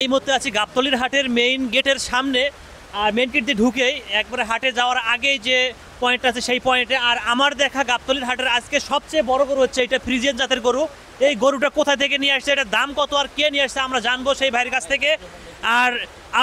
এই মুহূর্তে আছি গাবতলীর হাটের মেইন গেটের সামনে। আর মেইন গেট দিয়ে ঢুকেই একবারে হাটে যাওয়ার আগেই যে পয়েন্টটা আছে সেই পয়েন্টে। আর আমার দেখা গাবতলীর হাটের আজকে সবচেয়ে বড় গরু হচ্ছে এটা ফ্রিজিয়ান জাতের গরু। এই গরুটা কোথা থেকে নিয়ে আসছে, এটার দাম কত আর কে নিয়ে আসছে আমরা জানবো সেই ভাইয়ের কাছ থেকে। আর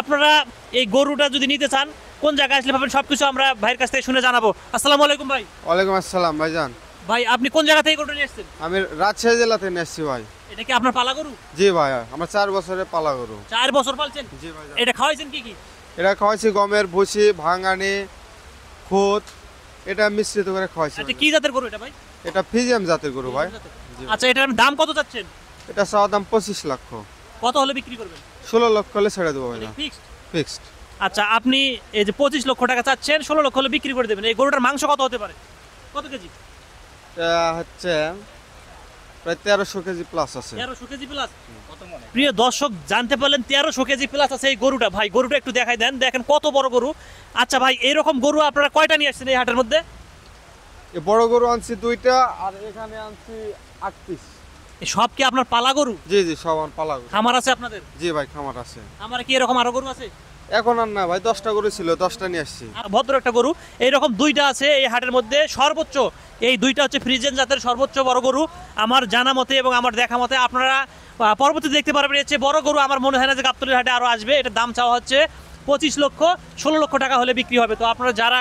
আপনারা এই গরুটা যদি নিতে চান কোন জায়গায় আসলে পাবেন সবকিছু আমরা ভাইয়ের কাছ থেকে শুনে জানাবো। আসসালামু আলাইকুম ভাই। ওয়ালাইকুম আসসালাম ভাইজান। ভাই আপনি কোন জায়গা থেকে গরুটা নিয়ে আসছেন? আমি রাজশাহী জেলা থেকে এসেছি ভাই। এটা কি আপনার পালা গরু? জি ভাই, আমার 4 বছরের পালা গরু। 4 বছর পালছেন? জি ভাইজান। এটা খাওয়াইছেন কি কি? এটা খাওয়াইছি গমের ভুসি, ভাঙানি, খুদ, এটা মিশ্রিত করে খাওয়াইছি। আচ্ছা কি জাতের গরু এটা ভাই? এটা ফ্রিজিয়াম জাতের গরু ভাই। জি। আচ্ছা এটার দাম কত চাচ্ছেন? এটা চাওয়া দাম 25 লক্ষ। কত হলে বিক্রি করবেন? 16 লক্ষ হলে ছেড়ে দেবো ভাইজান। ফিক্সড? ফিক্সড। আচ্ছা আপনি এই যে 25 লক্ষ টাকা চাচ্ছেন, 16 লক্ষ হলে বিক্রি করে দেবেন। এই গরুটার মাংস কত হতে পারে? কত কেজি? এটা হচ্ছে প্রায় 1300 কেজি প্লাস আছে। 1300 কেজি প্লাস। প্রিয় দর্শক জানতে পারলেন 1300 কেজি প্লাস আছে এই গরুটা। ভাই গরুটা একটু দেখাই দেন, দেখেন কত বড় গরু। আচ্ছা ভাই এরকম গরু আপনারা কয়টা নিয়ে আসছেন এই হাটের মধ্যে? এই বড় গরু আনছি 2টা আর এখানে আনছি 8 পিস। এই সব কি আপনার পালা গরু? জি জি, সব আমার পালা গরু। খামার আছে আপনাদের? জি ভাই, খামার আছে। আমার কি এরকম আরো গরু আছে? এখন আর না ভাই, 10টা গরু ছিল, 10টা নিয়ে আসছি। আর ভদ্র একটা গরু এইরকম 2টা আছে এই হাটের মধ্যে। সর্বোচ্চ এই 2টা হচ্ছে ফ্রিজিয়ান জাতের সর্বোচ্চ বড় গরু আমার জানা মতে এবং আমার দেখা মতে। আপনারা পরবর্তীতে দেখতে পারবেন এর চেয়ে বড় গরু আমার মনে হয় না যে গাবতলীর হাটে আরো আসবে। এটার দাম চাওয়া হচ্ছে 25 লক্ষ, 16 লক্ষ টাকা হলে বিক্রি হবে। তো আপনারা যারা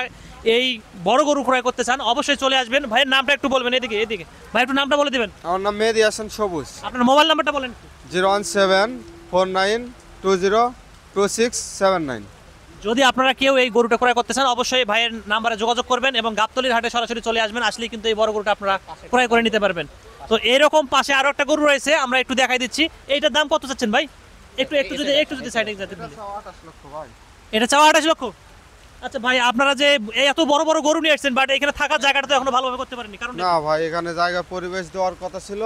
এই বড় গরু ক্রয় করতে চান অবশ্যই চলে আসবেন। ভাইয়ের নামটা একটু বলবেন। এদিকে এদিকে ভাই একটু নামটা বলে দিবেন। আমার নাম মেহেদি হাসান সবুজ। আপনার মোবাইল নাম্বারটা বলেন। 01749202679। যদি আপনারা কেউ এই গরুটা ক্রয় করতে চান অবশ্যই ভাইয়ের নাম্বারে যোগাযোগ করবেন এবং গাবতলীর হাটে সরাসরি চলে আসবেন। আসলেই কিন্তু এই বড় গরুটা আপনারা ক্রয় করে নিতে পারবেন। তো এরকম পাশে আরো একটা গরু রয়েছে, আমরা একটু দেখাই দিচ্ছি। এইটার দাম কত চাচ্ছেন ভাই? একটু যদি সাইডে যেতে দিন। এটা চাওয়া 28 লক্ষ। আচ্ছা ভাই আপনারা যে এই এত বড় বড় গরু নিয়ে আসছেন, বাট এখানে থাকার জায়গাটা তো এখনো ভালোভাবে করতে পারেননি কারণ না ভাই, এখানে জায়গা পরিবেশ দেওয়ার কথা ছিল,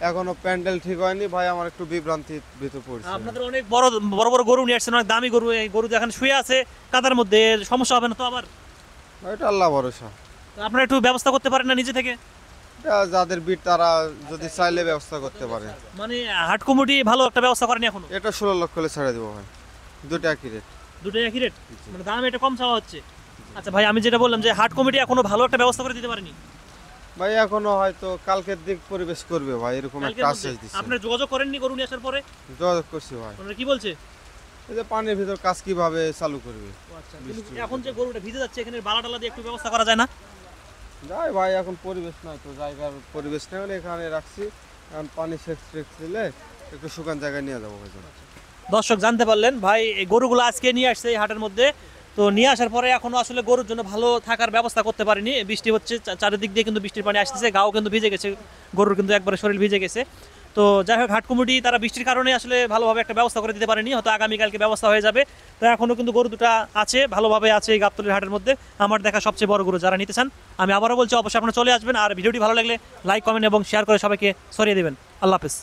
এখনো প্যান্ডেল ঠিক হয়নি ভাই। আমার একটু বিভ্রান্তির ভিতর পড়ছে। আপনাদের অনেক বড় বড় বড় গরু নিয়ে আসছেন, অনেক দামি গরু। এই গরু যেখানে শুয়ে আছে কাদার মধ্যে, সমস্যা হবে না তো আবার? এটা আল্লাহ ভরসা। তো আপনারা একটু ব্যবস্থা করতে পারেন না নিজে থেকে? এটা যাদের বিট তারা যদি চাইলে ব্যবস্থা করতে পারে। মানে হাট কমিটি ভালো একটা ব্যবস্থা করেনি এখনো? এটা 16 লক্ষ হলে ছেড়ে দেবো ভাই। দুটো একই রেট। দুটোই একই রেট? মানে দাম এটা কম চাওয়া হচ্ছে। আচ্ছা ভাই আমি যেটা বললাম যে হাট কমিটি এখনো ভালো একটা ব্যবস্থা করে দিতে পারেনি ভাই, এখনো হয়তো কালকের দিক পরিবেশ করবে ভাই, এরকম কালকের একটা মধ্যে। আশ্বাস দিচ্ছে। আপনারা যোগাযোগ করেননি গরু নিয়ে আসার পরে? যোগাযোগ করছি ভাই। ওনারা কি বলছে? এই যে পানির ভিতর কাজ কিভাবে চালু করবে। ও আচ্ছা, কিন্তু এখন যে গরুটা ভিজে যাচ্ছে এখানে বালা টালা দিয়ে একটু ব্যবস্থা করা যায় না? যাই ভাই, এখন পরিবেশ নাই তো, জায়গার পরিবেশ নেই বলে এখানে রাখছি। এখন পানি সেচ দিলে একটু শুকান জায়গায় নিয়ে যাবো ভাই। দর্শক জানতে পারলেন ভাই এই গরুগুলো আজকে নিয়ে আসছে এই হাটের মধ্যে। তো নিয়ে আসার পরে এখনো আসলে গরুর জন্য ভালো থাকার ব্যবস্থা করতে পারিনি। বৃষ্টি হচ্ছে, চারিদিক দিয়ে কিন্তু বৃষ্টির পানি আসতেছে, গাও কিন্তু ভিজে গেছে, গরুর কিন্তু একবারে শরীর ভিজে গেছে। তো যাই হোক হাট কমিটি তারা বৃষ্টির কারণে আসলে ভালোভাবে একটা ব্যবস্থা করে দিতে পারেনি, হয়তো আগামীকালকে ব্যবস্থা হয়ে যাবে। তো এখনও কিন্তু গরু দুটো আছে, ভালোভাবে আছে এই গাবতলীর হাটের মধ্যে। আমার দেখা সবচেয়ে বড় গরু। যারা নিতে চান আমি আবারও বলছি অবশ্যই আপনারা চলে আসবেন। আর ভিডিওটি ভালো লাগলে লাইক, কমেন্ট এবং শেয়ার করে সবাইকে ছড়িয়ে দেবেন। আল্লাহ হাফেজ।